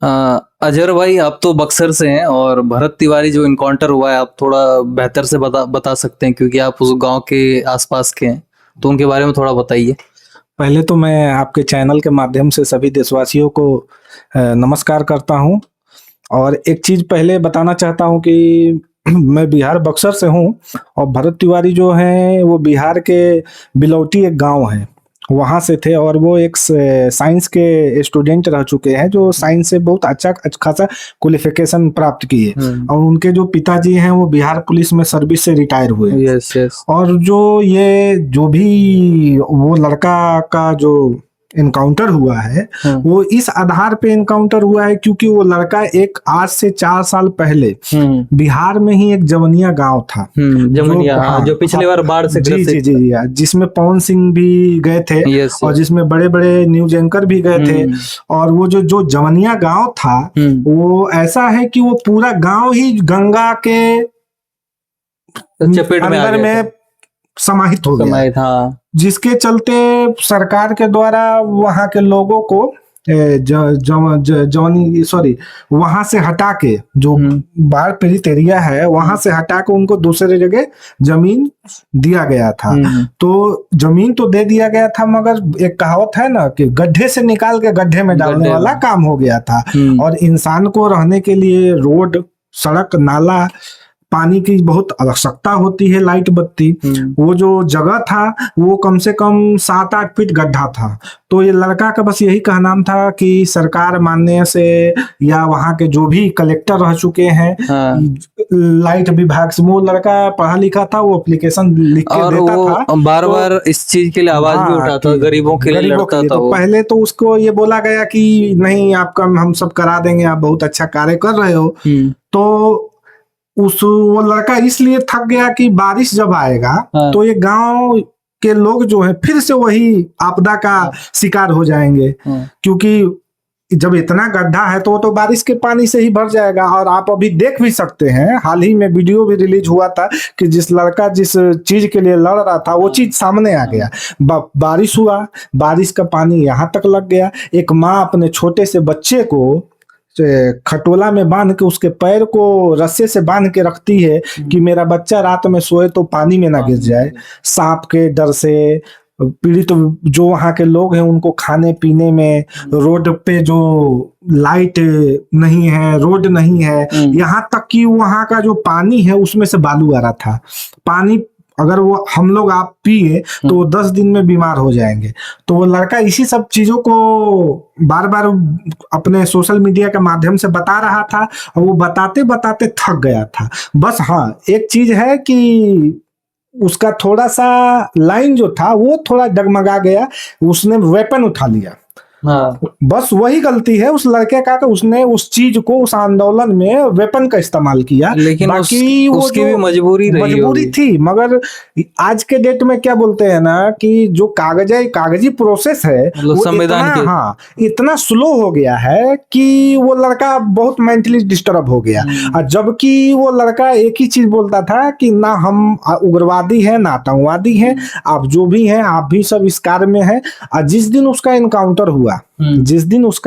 अ, अजहर भाई, आप तो बक्सर से हैं और भरत तिवारी जो इनकाउंटर हुआ है आप थोड़ा बेहतर से बता बता सकते हैं क्योंकि आप उस गांव के आसपास के हैं, तो उनके बारे में थोड़ा बताइए। पहले तो मैं आपके चैनल के माध्यम से सभी देशवासियों को नमस्कार करता हूँ। और एक चीज़ पहले बताना चाहता हूँ कि मैं बिहार बक्सर से हूँ और भरत तिवारी जो हैं वो बिहार के बिलौटी एक गांव है, वहाँ से थे। और वो एक साइंस के स्टूडेंट रह चुके हैं जो साइंस से बहुत अच्छा खासा क्वालिफिकेशन प्राप्त किए। और उनके जो पिताजी हैं वो बिहार पुलिस में सर्विस से रिटायर हुए। Yes yes. और जो भी वो लड़का का जो इनकाउंटर हुआ है वो इस आधार पे इनकाउंटर हुआ है क्योंकि वो लड़का एक आज से 4 साल पहले बिहार में ही एक जवनिया गांव था, जमुनिया, हाँ, जो पिछली बार बाढ़ से जी जी ग्रसित जी जी हाँ, जिसमें पवन सिंह भी गए थे यस और जिसमें बड़े बड़े न्यूज एंकर भी गए थे। और वो जो जो जवनिया गांव था वो ऐसा है कि वो पूरा गांव ही गंगा के चपेट में अंदर में समाहित हो गया, हाँ। जिसके चलते सरकार के द्वारा वहां के लोगों को जवानी सॉरी वहां से हटा के जो बाढ़ पीड़ित एरिया है वहां से हटा के उनको दूसरे जगह जमीन दिया गया था। तो जमीन तो दे दिया गया था मगर एक कहावत है ना कि गड्ढे से निकाल के गड्ढे में डालने वाला काम हो गया था। और इंसान को रहने के लिए रोड, सड़क, नाला, पानी की बहुत आवश्यकता होती है, लाइट, बत्ती। वो जो जगह था वो कम से कम 7-8 फीट गड्ढा था। तो ये लड़का का बस यही कहना था कि सरकार मानने से या वहाँ के जो भी कलेक्टर रह चुके हैं, लाइट विभाग से, वो लड़का पढ़ा लिखा था, वो एप्लीकेशन लिख के देता था, बार बार इस चीज के लिए आवाज भी उठाता, गरीबों के लिए लड़ता था। तो पहले तो उसको ये बोला गया कि नहीं, आपका हम सब करा देंगे, आप बहुत अच्छा कार्य कर रहे हो। तो वो लड़का इसलिए थक गया कि बारिश जब आएगा तो ये गांव के लोग जो है फिर से वही आपदा का शिकार हो जाएंगे, क्योंकि जब इतना गड्ढा है तो वो तो बारिश के पानी से ही भर जाएगा। और आप अभी देख भी सकते हैं, हाल ही में वीडियो भी रिलीज हुआ था कि जिस लड़का जिस चीज के लिए लड़ रहा था वो चीज सामने आ गया। बारिश हुआ, बारिश का पानी यहाँ तक लग गया। एक माँ अपने छोटे से बच्चे को खटोला में बांध के उसके पैर को रस्से से बांध के रखती है कि मेरा बच्चा रात में सोए तो पानी में ना गिर जाए। सांप के डर से पीड़ित जो वहाँ के लोग हैं उनको खाने पीने में, रोड पे जो लाइट नहीं है, रोड नहीं है, यहाँ तक कि वहाँ का जो पानी है उसमें से बालू आ रहा था। पानी अगर वो हम लोग आप पिए तो वो 10 दिन में बीमार हो जाएंगे। तो वो लड़का इसी सब चीजों को बार बार अपने सोशल मीडिया के माध्यम से बता रहा था और वो बताते बताते थक गया था। बस हाँ, एक चीज है कि उसका थोड़ा सा लाइन जो था वो थोड़ा डगमगा गया, उसने वेपन उठा लिया। बस वही गलती है उस लड़के का कि उसने उस चीज को, उस आंदोलन में वेपन का इस्तेमाल किया। लेकिन बाकी वो उसकी भी मजबूरी थी। मगर आज के डेट में क्या बोलते हैं ना कि जो कागजी प्रोसेस है वो इतना स्लो हो गया है कि वो लड़का बहुत मेंटली डिस्टर्ब हो गया। और जबकि वो लड़का एक ही चीज बोलता था कि ना हम उग्रवादी हैं ना आतंकवादी हैं, आप जो भी हैं आप भी सब इस कार्य में हैं। और जिस दिन उसका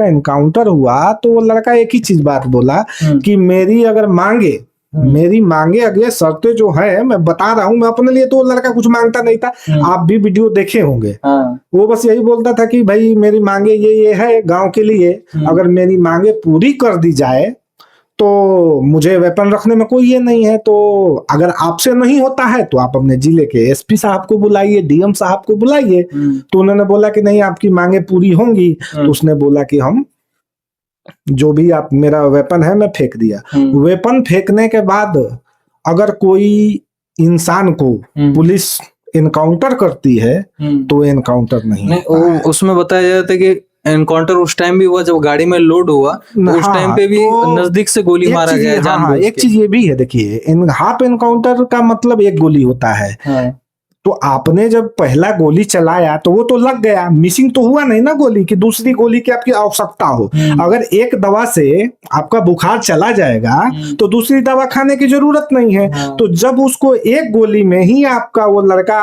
इनकाउंटर हुआ तो वो लड़का एक ही चीज बात बोला कि मेरी मांगे अगले शर्तें जो है, मैं बता रहा हूं, मैं अपने लिए तो वो लड़का कुछ मांगता नहीं था, आप भी वीडियो देखे होंगे। वो बस यही बोलता था कि भाई मेरी मांगे ये है गांव के लिए, अगर मेरी मांगे पूरी कर दी जाए तो मुझे वेपन रखने में कोई ये नहीं है। तो अगर आपसे नहीं होता है तो आप अपने जिले के एसपी साहब को बुलाइए, डीएम साहब को बुलाइए। तो उन्होंने बोला कि नहीं, आपकी मांगे पूरी होंगी। तो उसने बोला कि हम जो भी आप, मेरा वेपन है मैं फेंक दिया। वेपन फेंकने के बाद अगर कोई इंसान को पुलिस इनकाउंटर करती है तो इनकाउंटर नहीं, उसमें बताया जाता है कि इनकाउंटर उस टाइम भी हुआ जब गाड़ी में लोड हुआ, तो उस टाइम पे भी नजदीक से गोली मारा गया जानबूझ के। एक चीज ये भी है, देखिए हाफ इनकाउंटर का मतलब एक गोली होता है। तो आपने जब पहला गोली चलाया तो वो तो लग गया, मिसिंग तो हुआ नहीं ना गोली की दूसरी गोली की आपकी आवश्यकता हो। अगर एक दवा से आपका बुखार चला जाएगा तो दूसरी दवा खाने की जरूरत नहीं है। तो जब उसको एक गोली में ही आपका वो लड़का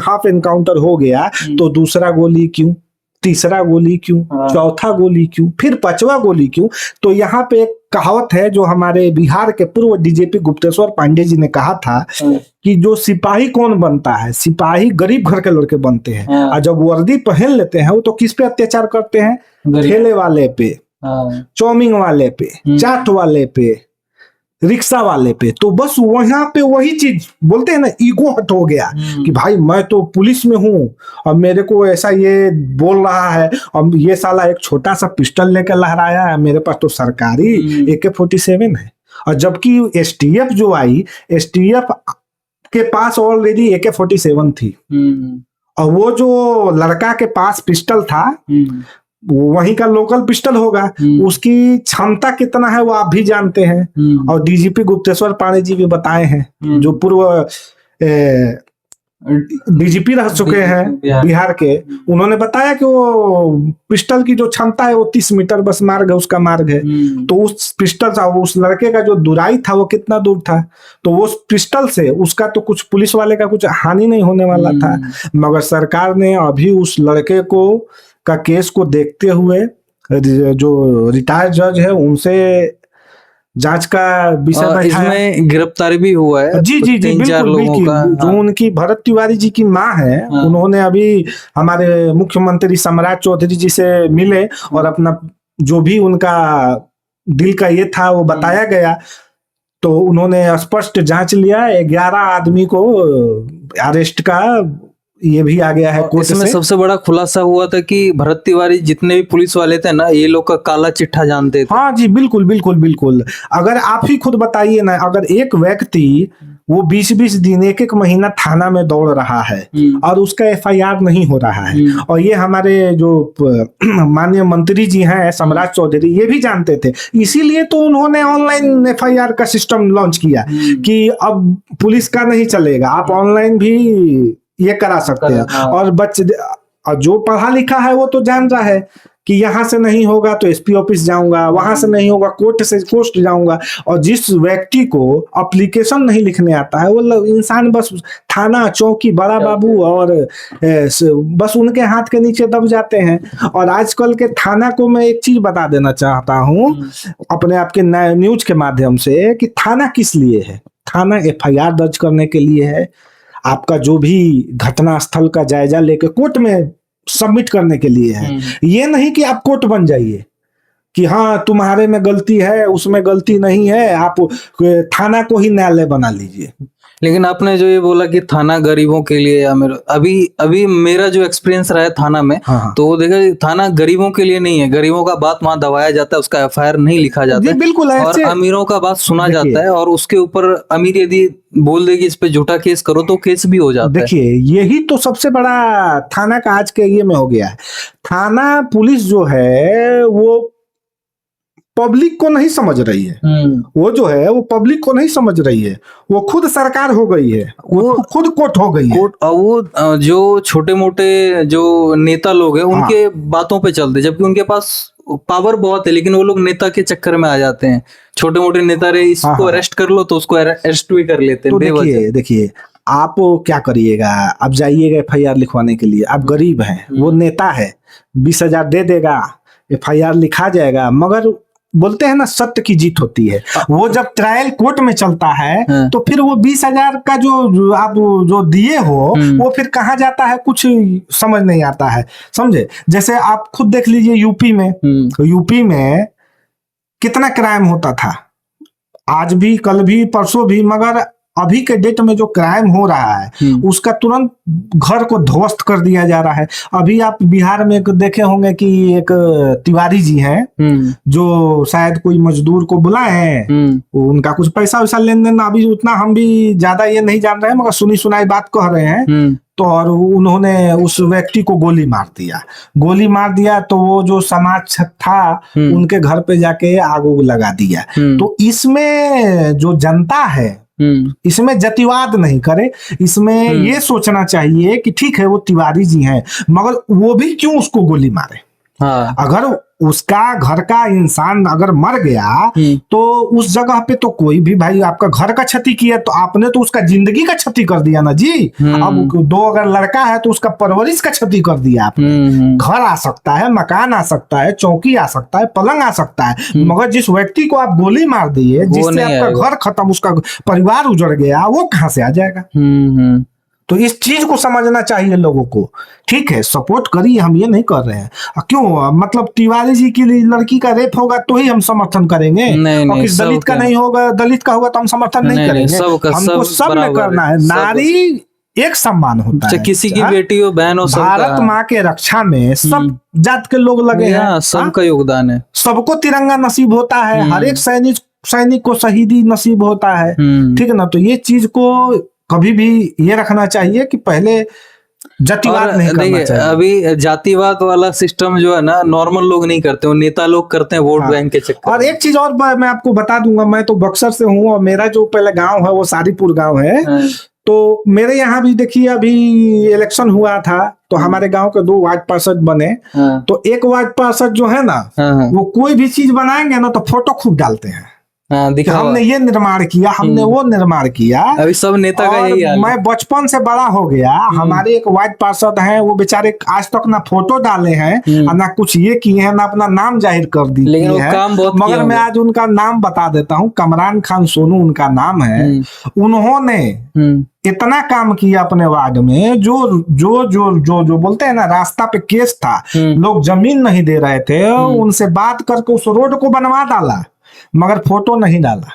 हाफ इनकाउंटर हो गया तो दूसरा गोली क्यों? तीसरा गोली क्यों, चौथा गोली क्यों, फिर पांचवा गोली क्यों। तो यहाँ पे एक कहावत है जो हमारे बिहार के पूर्व डीजीपी गुप्तेश्वर पांडे जी ने कहा था कि जो सिपाही कौन बनता है, सिपाही गरीब घर के लड़के बनते हैं, और जब वर्दी पहन लेते हैं वो तो किस पे अत्याचार करते हैं, ठेले वाले पे, चाउमीन वाले पे, चाट वाले पे, रिक्शा वाले पे। तो बस वहां पे वही चीज बोलते हैं ना, ईगो हट हो गया कि भाई मैं तो पुलिस में हूँ और मेरे को ऐसा ये बोल रहा है, और ये साला एक छोटा सा पिस्टल लेकर लहराया है, मेरे पास तो सरकारी AK-47 है। और जबकि एसटीएफ जो आई, एसटीएफ के पास ऑलरेडी AK-47 थी, और वो जो लड़का के पास पिस्टल था वहीं का लोकल पिस्टल होगा, उसकी क्षमता कितना है वो आप भी जानते हैं, और डीजीपी गुप्तेश्वर पांडे जी भी बताए हैं, जो पूर्व डीजीपी रह चुके हैं बिहार के। उन्होंने बताया कि वो पिस्टल की जो क्षमता है वो 30 मीटर बस मार्ग है, उसका मार्ग है। तो उस पिस्टल से उस लड़के का जो दूराई था वो कितना दूर था, तो वो पिस्टल से उसका तो कुछ पुलिस वाले का कुछ हानि नहीं होने वाला था। मगर सरकार ने अभी उस लड़के को का केस को देखते हुए जो रिटायर्ड जज है उनसे जांच का विषय बैठाया। इसमें गिरफ्तारी भी हुआ है जी जी जी, बिल्कुल बिल्कुल। जो उनकी भरत तिवारी जी की माँ है, उन्होंने अभी हमारे मुख्यमंत्री सम्राट चौधरी जी से मिले और अपना जो भी उनका दिल का ये था वो बताया गया। तो उन्होंने स्पष्ट जांच लिया, 11 आदमी को अरेस्ट का ये भी आ गया है कोर्ट से। इसमें सबसे बड़ा खुलासा हुआ था कि भरत तिवारी जितने भी पुलिस वाले थे ना, ये लोग का काला चिट्ठा जानते थे। हाँ जी, बिल्कुल बिल्कुल बिल्कुल। अगर आप ही खुद बताइए ना, अगर एक व्यक्ति वो 20-20 दिन, 1-1 महीना थाना में दौड़ रहा है और उसका FIR नहीं हो रहा है, और ये हमारे जो माननीय मंत्री जी हैं सम्राट चौधरी ये भी जानते थे, इसीलिए तो उन्होंने ऑनलाइन FIR का सिस्टम लॉन्च किया कि अब पुलिस का नहीं चलेगा, आप ऑनलाइन भी ये करा सकते हैं। और बच्चे जो पढ़ा लिखा है वो तो जान रहा है कि यहाँ से नहीं होगा तो SP ऑफिस जाऊंगा, वहां से नहीं होगा कोर्ट से कोर्ट जाऊंगा। और जिस व्यक्ति को एप्लीकेशन नहीं लिखने आता है वो इंसान बस थाना चौकी बड़ा बाबू और बस उनके हाथ के नीचे दब जाते हैं। और आजकल के थाना को मैं एक चीज बता देना चाहता हूँ अपने आपके न्यूज के माध्यम से कि थाना किस लिए है। थाना FIR दर्ज करने के लिए है, आपका जो भी घटना स्थल का जायजा लेके कोर्ट में सबमिट करने के लिए है। ये नहीं कि आप कोर्ट बन जाइए कि हाँ तुम्हारे में गलती है उसमें गलती नहीं है, आप थाना को ही न्यायालय बना लीजिए। लेकिन आपने जो ये बोला कि थाना गरीबों के लिए, या मेरा अभी मेरा जो एक्सपीरियंस रहा है थाना में, तो देखा थाना गरीबों के लिए नहीं है। गरीबों का बात वहां दबाया जाता है, उसका FIR नहीं लिखा जाता है, बिल्कुल। और अमीरों का बात सुना जाता है, और उसके ऊपर अमीर यदि बोल देगी इस पे झूठा केस करो तो केस भी हो जाता है। देखिए यही तो सबसे बड़ा थाना का आज के ये में हो गया है। थाना पुलिस जो है वो पब्लिक को नहीं समझ रही है, वो जो है वो पब्लिक को नहीं समझ रही है, वो खुद सरकार हो गई है, वो खुद कोर्ट हो गई है। वो जो छोटे मोटे जो नेता लोग हैं उनके बातों पे चलते, जबकि उनके पास पावर बहुत है, लेकिन वो लोग नेता के चक्कर में आ जाते हैं। छोटे मोटे नेता रहे, इसको अरेस्ट कर लो तो उसको अरेस्ट भी कर लेते हैं। तो देखिए आप क्या करिएगा, आप जाइएगा FIR लिखवाने के लिए, आप गरीब हैं, वो नेता है 20,000 दे देगा, FIR लिखा जाएगा। मगर बोलते हैं ना सत्य की जीत होती है। वो जब ट्रायल कोर्ट में चलता है तो फिर वो 20,000 का जो आप जो दिए हो वो फिर कहाँ जाता है कुछ समझ नहीं आता है, समझे। जैसे आप खुद देख लीजिए यूपी में कितना क्राइम होता था, आज भी कल भी परसों भी, मगर अभी के डेट में जो क्राइम हो रहा है उसका तुरंत घर को ध्वस्त कर दिया जा रहा है। अभी आप बिहार में एक देखे होंगे कि एक तिवारी जी हैं जो शायद कोई मजदूर को बुलाए हैं, उनका कुछ पैसा वैसा लेन देन, अभी उतना हम भी ज्यादा ये नहीं जान रहे हैं, मगर सुनी सुनाई बात कह रहे हैं। तो और उन्होंने उस व्यक्ति को गोली मार दिया तो वो जो समाज था उनके घर पे जाके आग लगा दिया। तो इसमें जो जनता है इसमें जातिवाद नहीं करे, इसमें ये सोचना चाहिए कि ठीक है वो तिवारी जी हैं, मगर वो भी क्यों उसको गोली मारे। अगर उसका घर का इंसान अगर मर गया तो उस जगह पे तो कोई भी भाई आपका घर का क्षति किया तो आपने तो उसका जिंदगी का क्षति कर दिया ना जी। अब दो अगर लड़का है तो उसका परवरिश का क्षति कर दिया आपने। घर आ सकता है, मकान आ सकता है, चौकी आ सकता है, पलंग आ सकता है, मगर जिस व्यक्ति को आप गोली मार दिए, जिससे आपका घर खत्म, उसका परिवार उजड़ गया, वो कहाँ से आ जाएगा? तो इस चीज को समझना चाहिए लोगों को। ठीक है, सपोर्ट करिए, हम ये नहीं कर रहे हैं। क्यों मतलब तिवारी जी की लड़की का रेप होगा तो ही हम समर्थन करेंगे, और किस दलित का नहीं होगा, दलित का होगा तो हम समर्थन नहीं करेंगे। हमको सब में करना है। नारी एक सम्मान होता है, किसी की बेटी हो, बहन हो, भारत माँ के रक्षा में सब जात के लोग लगे हैं, सबका योगदान है। सबको तिरंगा नसीब होता है, हर एक सैनिक को शहीदी नसीब होता है। ठीक है ना? तो ये चीज को कभी भी ये रखना चाहिए कि पहले जातिवाद नहीं करना चाहिए। अभी जातिवाद वाला सिस्टम जो है ना, नॉर्मल लोग नहीं करते, वो नेता लोग करते हैं वोट बैंक के चक्कर। और एक चीज और मैं आपको बता दूंगा, मैं तो बक्सर से हूँ और मेरा जो पहले गांव है वो सारीपुर गांव है। तो मेरे यहाँ भी देखिए अभी इलेक्शन हुआ था तो हमारे गांव के 2 वार्ड पार्षद बने। तो एक वार्ड पार्षद जो है ना, वो कोई भी चीज बनाएंगे ना तो फोटो खूब डालते हैं, हमने ये निर्माण किया, हमने वो निर्माण किया। अभी सब नेता का यही हाल है। मैं बचपन से बड़ा हो गया, हमारे एक वार्ड पार्षद हैं, वो बेचारे आज तक ना फोटो डाले हैं और ना कुछ ये किए हैं, ना अपना नाम जाहिर कर दिए लेकिन वो काम बहुत मगर मैं आज उनका नाम बता देता हूँ। कमरान खान सोनू उनका नाम है। उन्होंने इतना काम किया अपने वार्ड में, जो बोलते हैं ना, रास्ता पे केस था, लोग जमीन नहीं दे रहे थे, उनसे बात करके उस रोड को बनवा डाला, मगर फोटो नहीं डाला।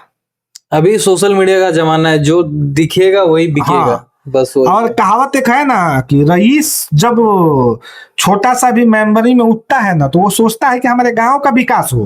अभी सोशल मीडिया का जमाना है, जो दिखेगा वही बिकेगा। बस और कहावत एक है ना कि रईस जब छोटा सा भी मेंबरी में उठता है ना तो वो सोचता है कि हमारे गांव का विकास हो,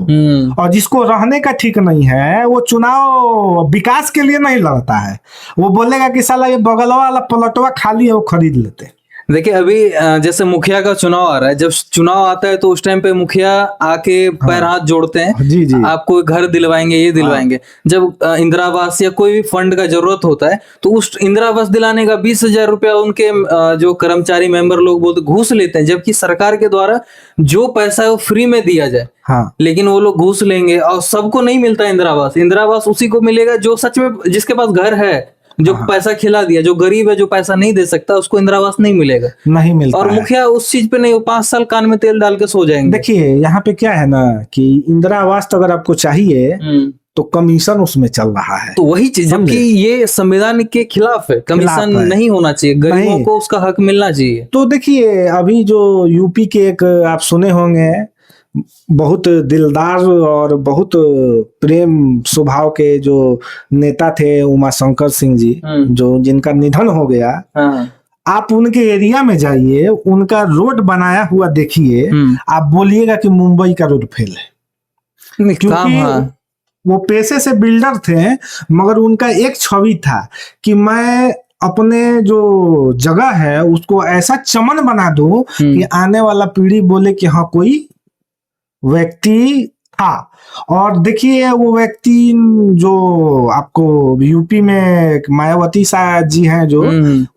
और जिसको रहने का ठीक नहीं है वो चुनाव विकास के लिए नहीं लड़ता है। वो बोलेगा कि साला ये बगल वाला प्लटवा खाली है, वो खरीद लेते। देखिए अभी जैसे मुखिया का चुनाव आ रहा है, जब चुनाव आता है तो उस टाइम पे मुखिया आके पैर हाथ जोड़ते हैं, जी जी, आपको घर दिलवाएंगे, ये दिलवाएंगे। जब इंदिरा आवास या कोई भी फंड का जरूरत होता है तो उस इंदिरा आवास दिलाने का 20,000 रुपया उनके जो कर्मचारी मेंबर लोग बोलते घूस लेते हैं, जबकि सरकार के द्वारा जो पैसा है वो फ्री में दिया जाए। लेकिन वो लोग घूस लेंगे और सबको नहीं मिलता इंदिरा आवास। इंदिरा आवास उसी को मिलेगा जो सच में, जिसके पास घर है, जो पैसा खिला दिया। जो गरीब है, जो पैसा नहीं दे सकता, उसको इंदिरा आवास नहीं मिलेगा, नहीं मिलता। और मुखिया उस चीज पे नहीं, 5 साल कान में तेल डाल के सो जाएंगे। देखिए यहाँ पे क्या है ना कि इंदिरा आवास तो अगर आपको चाहिए तो कमीशन उसमें चल रहा है, तो वही चीज, जबकि ये संविधान के खिलाफ है। कमीशन नहीं होना चाहिए, गरीबों को उसका हक मिलना चाहिए। तो देखिए अभी जो यूपी के एक आप सुने होंगे, बहुत दिलदार और बहुत प्रेम स्वभाव के जो नेता थे, उमाशंकर सिंह जी, जो जिनका निधन हो गया। आप उनके एरिया में जाइए, उनका रोड बनाया हुआ देखिए, आप बोलिएगा कि मुंबई का रोड फेल है। क्योंकि वो पेशे से बिल्डर थे, मगर उनका एक छवि था कि मैं अपने जो जगह है उसको ऐसा चमन बना दूं कि आने वाला पीढ़ी बोले कि हाँ कोई व्यक्ति था। और देखिए वो व्यक्ति जो आपको यूपी में मायावती शाह जी हैं, जो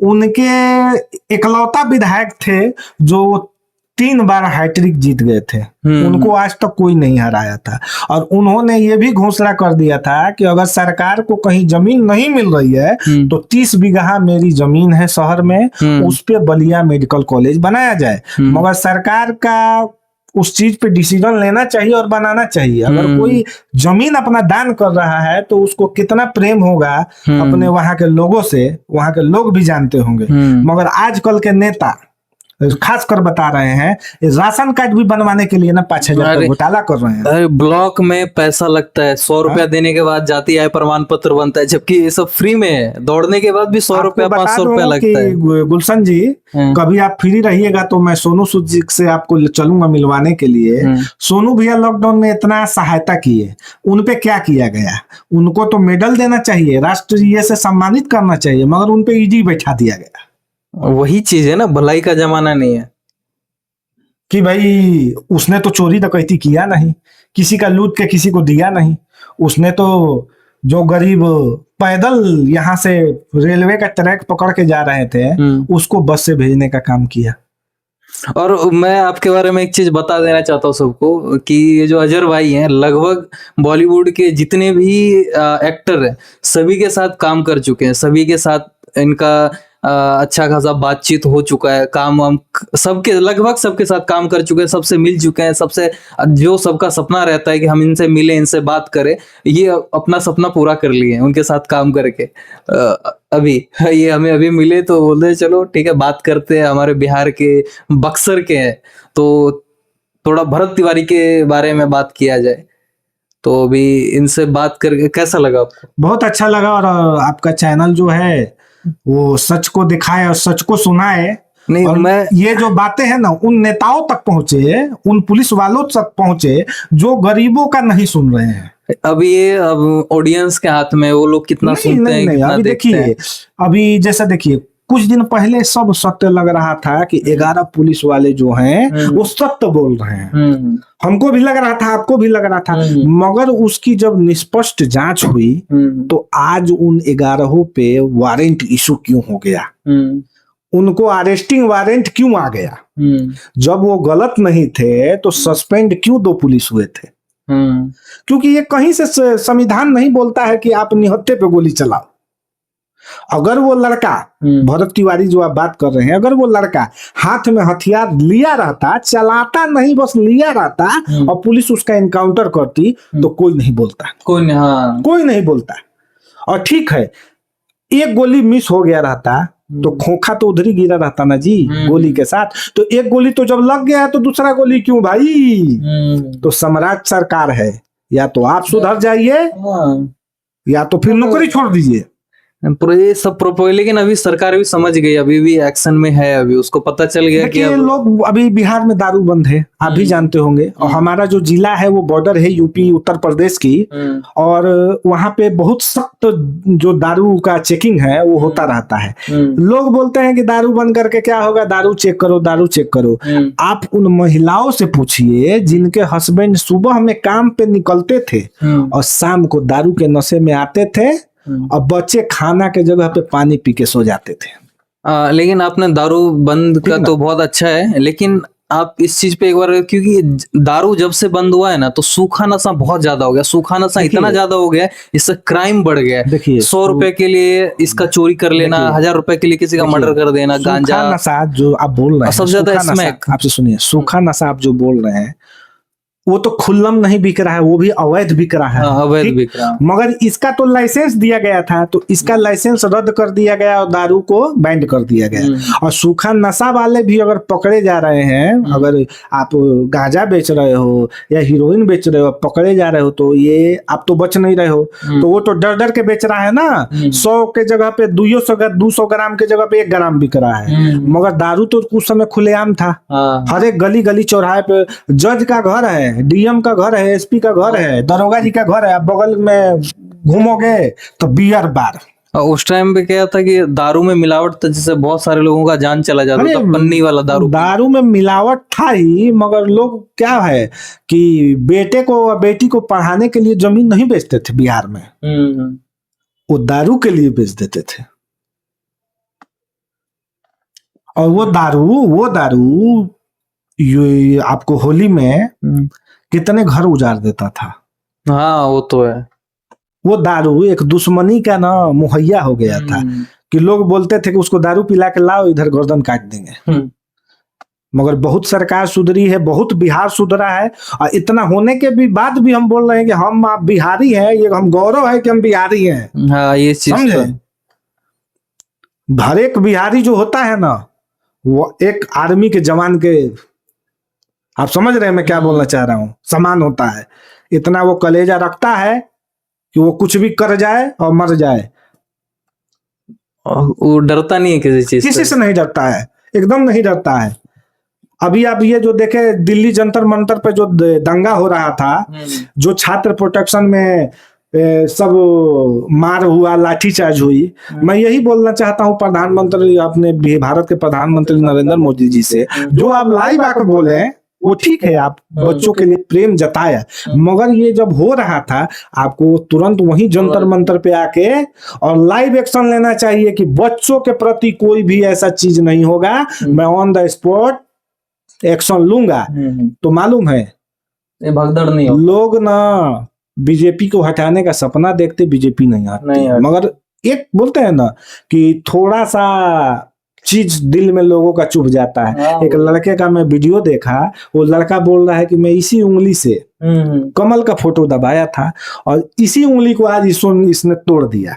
उनके इकलौता विधायक थे जो 3 बार हैट्रिक जीत गए थे। उनको आज तक कोई नहीं हराया था। और उन्होंने ये भी घोषणा कर दिया था कि अगर सरकार को कहीं जमीन नहीं मिल रही है तो 30 बीघा मेरी जमीन है शहर में, उस पे बलिया मेडिकल कॉलेज बनाया जाए। मगर सरकार का उस चीज पे डिसीजन लेना चाहिए और बनाना चाहिए। अगर कोई जमीन अपना दान कर रहा है तो उसको कितना प्रेम होगा अपने वहां के लोगों से, वहां के लोग भी जानते होंगे। मगर आजकल के नेता खास कर बता रहे हैं, राशन कार्ड भी बनवाने के लिए ना 5,000 का घोटाला कर रहे हैं। अरे ब्लॉक में पैसा लगता है, 100 रुपया देने के बाद जाति आय प्रमाण पत्र बनता है, जबकि ये सब फ्री में है। दौड़ने के बाद भी 100 रुपया 500 रुपया लगता है। गुलशन जी, कभी आप फ्री रहिएगा तो मैं सोनू सूद जी से आपको चलूंगा मिलवाने के लिए। सोनू भैया लॉकडाउन में इतना सहायता किए, उन पे क्या किया गया? उनको तो मेडल देना चाहिए, राष्ट्रीय से सम्मानित करना चाहिए, मगर उन पे ईडी बैठा दिया गया। वही चीज है ना, भलाई का जमाना नहीं है कि भाई उसने तो चोरी डकैती किया नहीं, किसी का लूट के किसी को दिया नहीं। उसने तो जो गरीब पैदल यहाँ से रेलवे का ट्रैक पकड़ के जा रहे थे उसको बस से भेजने का काम किया। और मैं आपके बारे में एक चीज बता देना चाहता हूँ सबको कि ये जो अजहर भाई हैं लगभग बॉलीवुड के जितने भी एक्टर हैं सभी के साथ काम कर चुके हैं, सभी के साथ इनका अच्छा खासा बातचीत हो चुका है, काम वाम सबके लगभग सबके साथ काम कर चुके हैं, सबसे मिल चुके हैं, सबसे जो सबका सपना रहता है कि हम इनसे मिले, इनसे बात करें, ये अपना सपना पूरा कर लिए हैं उनके साथ काम करके। अभी ये हमें अभी मिले तो बोलते चलो ठीक है बात करते हैं, हमारे बिहार के बक्सर के हैं तो थोड़ा भरत तिवारी के बारे में बात किया जाए। तो अभी इनसे बात करके कैसा लगा आपको? बहुत अच्छा लगा। और आपका चैनल जो है वो सच को दिखाए और सच को सुनाए। नहीं, और मैं ये जो बातें हैं ना उन नेताओं तक पहुंचे, उन पुलिस वालों तक पहुंचे जो गरीबों का नहीं सुन रहे हैं। अभी ये अब ऑडियंस के हाथ में, वो लोग कितना सुनते हैं, कितना अभी देखते हैं। देखिए, अभी जैसे देखिए कुछ दिन पहले सब सत्य लग रहा था कि 11 पुलिस वाले जो हैं वो सत्य बोल रहे हैं। हमको भी लग रहा था, आपको भी लग रहा था, मगर उसकी जब निष्पक्ष जांच हुई तो आज उन 11 पे वारंट इशू क्यों हो गया, उनको अरेस्टिंग वारंट क्यों आ गया? जब वो गलत नहीं थे तो सस्पेंड क्यों 2 पुलिस हुए थे? क्योंकि ये कहीं से संविधान नहीं बोलता है कि आप निहत्थे पे गोली चलाओ। अगर वो लड़का भरत तिवारी जो आप बात कर रहे हैं, अगर वो लड़का हाथ में हथियार लिया रहता, चलाता नहीं बस लिया रहता और पुलिस उसका एनकाउंटर करती तो कोई नहीं बोलता, कोई नहीं बोलता। और ठीक है एक गोली मिस हो गया रहता तो खोखा तो उधर ही गिरा रहता ना जी गोली के साथ। तो एक गोली तो जब लग गया है तो दूसरा गोली क्यों भाई? तो सम्राट सरकार है, या तो आप सुधर जाइए या तो फिर नौकरी छोड़ दीजिए। ये सब लेकिन अभी सरकार भी समझ गई, अभी भी एक्शन में है, अभी उसको पता चल गया कि लोग अभी बिहार में दारू बंद है, आप भी जानते होंगे। और हमारा जो जिला है वो बॉर्डर है यूपी उत्तर प्रदेश की, और वहां पे बहुत सख्त जो दारू का चेकिंग है वो होता रहता है। लोग बोलते हैं कि दारू बंद करके क्या होगा, दारू चेक करो, दारू चेक करो। आप उन महिलाओं से पूछिए जिनके हस्बैंड सुबह में काम पे निकलते थे और शाम को दारू के नशे में आते थे और बच्चे खाना के जगह पे पानी पी के सो जाते थे। लेकिन आपने दारू बंद का तो बहुत अच्छा है, लेकिन आप इस चीज पे एक बार, क्योंकि दारू जब से बंद हुआ है ना तो सूखा नशा बहुत ज्यादा हो गया, सूखा नशा इतना ज्यादा हो गया इससे क्राइम बढ़ गया है। देखिए 100 रुपए के लिए इसका चोरी कर लेना, 1000 रुपए के लिए किसी का मर्डर कर देना, गांजा नशा जो आप बोल रहे हैं, सबसे ज्यादा स्मैक। आपसे सुनिए, सूखा नशा आप जो बोल रहे हैं वो तो खुल्लम नहीं बिक रहा है, वो भी अवैध बिक रहा है। अवैध बिक रहा है। मगर इसका तो लाइसेंस दिया गया था तो इसका लाइसेंस रद्द कर दिया गया और दारू को बैंड कर दिया गया। और सूखा नशा वाले भी अगर पकड़े जा रहे हैं, अगर आप गांजा बेच रहे हो या हीरोइन बेच रहे हो, पकड़े जा रहे हो तो ये आप तो बच नहीं रहे हो। तो वो तो डर डर के बेच रहा है ना, 100 के जगह पे 200 ग्राम के जगह पे 1 ग्राम बिक रहा है। मगर दारू तो उस समय खुलेआम था, हर एक गली गली चौराहे पे। जज का घर है, डीएम का घर है, एसपी का घर है, दरोगा जी का घर है, आप बगल में घूमोगे तो बियर बार। उस टाइम पे क्या था कि दारू में मिलावट था जिससे बहुत सारे लोगों का जान चला जाता था, पन्नी वाला दारू में मिलावट था ही, मगर लोग क्या है कि बेटे को और बेटी को पढ़ाने के लिए जमीन नहीं बेचते थे बिहार में, वो दारू के लिए बेच देते थे। और वो दारू ये आपको होली में कितने घर उजाड़ देता था। हाँ वो तो है। वो दारू एक दुश्मनी का ना मुहैया हो गया था कि लोग बोलते थे कि उसको दारू पिला के लाओ, इधर गर्दन काट देंगे। मगर बहुत सरकार सुधरी है, बहुत बिहार सुधरा है। और इतना होने के भी बाद भी हम बोल रहे हैं कि हम आप बिहारी हैं, ये हम गौरव है कि हम बिहारी हैं। हाँ ये चीज समझे। हर एक बिहारी जो होता है ना वो एक आर्मी के जवान के, आप समझ रहे हैं मैं क्या बोलना चाह रहा हूं, समान होता है। इतना वो कलेजा रखता है कि वो कुछ भी कर जाए और मर जाए, वो डरता नहीं है किसी चीज किसी से नहीं डरता है, एकदम नहीं डरता है। अभी आप ये जो देखे दिल्ली जंतर मंतर पे जो दंगा हो रहा था, जो छात्र प्रोटेक्शन में सब मार हुआ, लाठीचार्ज हुई, मैं यही बोलना चाहता हूं प्रधानमंत्री, अपने भारत के प्रधानमंत्री नरेंद्र मोदी जी से, जो आप लाइव आकर बोले वो ठीक है, आप बच्चों के लिए प्रेम जताया, मगर ये जब हो रहा था आपको तुरंत वहीं जंतर मंतर पे आके और लाइव एक्शन लेना चाहिए कि बच्चों के प्रति कोई भी ऐसा चीज नहीं होगा। मैं ऑन द स्पॉट एक्शन लूंगा, तो मालूम है ये भगदड़ नहीं हो। लोग ना बीजेपी को हटाने का सपना देखते, बीजेपी नहीं आती, मगर एक बोलते हैं ना कि थोड़ा सा चीज दिल में लोगों का चुभ जाता है। एक लड़के का मैं वीडियो देखा, वो लड़का बोल रहा है कि मैं इसी उंगली से कमल का फोटो दबाया था और इसी उंगली को आज इसने तोड़ दिया,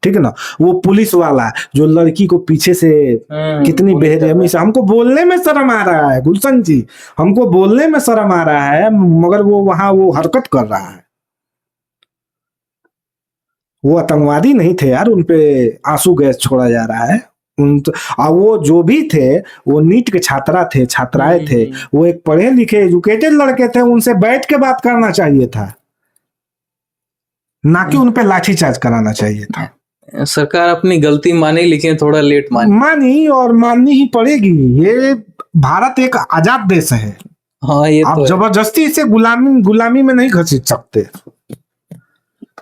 ठीक है ना। वो पुलिस वाला जो लड़की को पीछे से कितनी बेरहमी से, हमको बोलने में शर्म आ रहा है गुलशन जी, हमको बोलने में शर्म आ रहा है, मगर वो वहां वो हरकत कर रहा है। वो आतंकवादी नहीं थे यार, उनपे आंसू गैस छोड़ा जा रहा है। वो जो भी थे वो नीट के छात्रा थे, छात्राएं थे, वो एक पढ़े लिखे एजुकेटेड लड़के थे, उनसे बैठ के बात करना चाहिए था, ना कि उनपे लाठीचार्ज कराना चाहिए था। सरकार अपनी गलती मानी, लेकिन थोड़ा लेट मानी और माननी ही पड़ेगी। ये भारत एक आजाद देश है। हाँ, ये आप तो जबरदस्ती इसे गुलामी में नहीं घसीट सकते।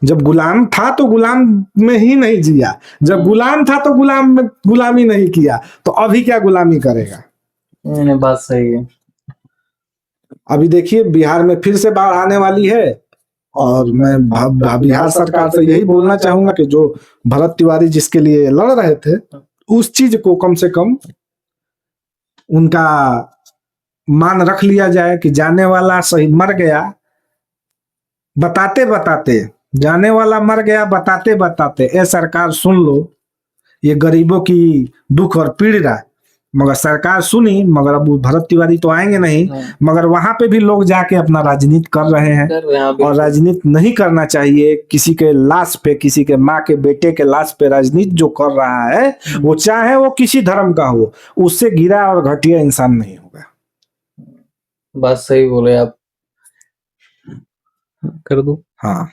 जब गुलाम था तो गुलाम में ही नहीं जिया, जब गुलाम था तो गुलाम में गुलामी नहीं किया, तो अभी क्या गुलामी करेगा। बात सही है। अभी देखिए बिहार में फिर से बाढ़ आने वाली है, और मैं बिहार सरकार से यही बोलना चाहूंगा कि जो भरत तिवारी जिसके लिए लड़ रहे थे, उस चीज को कम से कम उनका मान रख लिया जाए कि जाने वाला सही मर गया बताते बताते, जाने वाला मर गया बताते बताते। ए सरकार सुन लो ये गरीबों की दुख और पीड़ा, मगर सरकार सुनी, मगर अब भरत तिवारी तो आएंगे नहीं, मगर वहां पे भी लोग जाके अपना राजनीति कर रहे हैं, और राजनीति नहीं करना चाहिए। किसी के लाश पे, किसी के माँ के बेटे के लाश पे राजनीति जो कर रहा है, वो चाहे वो किसी धर्म का हो, उससे गिरा और घटिया इंसान नहीं होगा। बात सही बोले आप, कर दो। हाँ।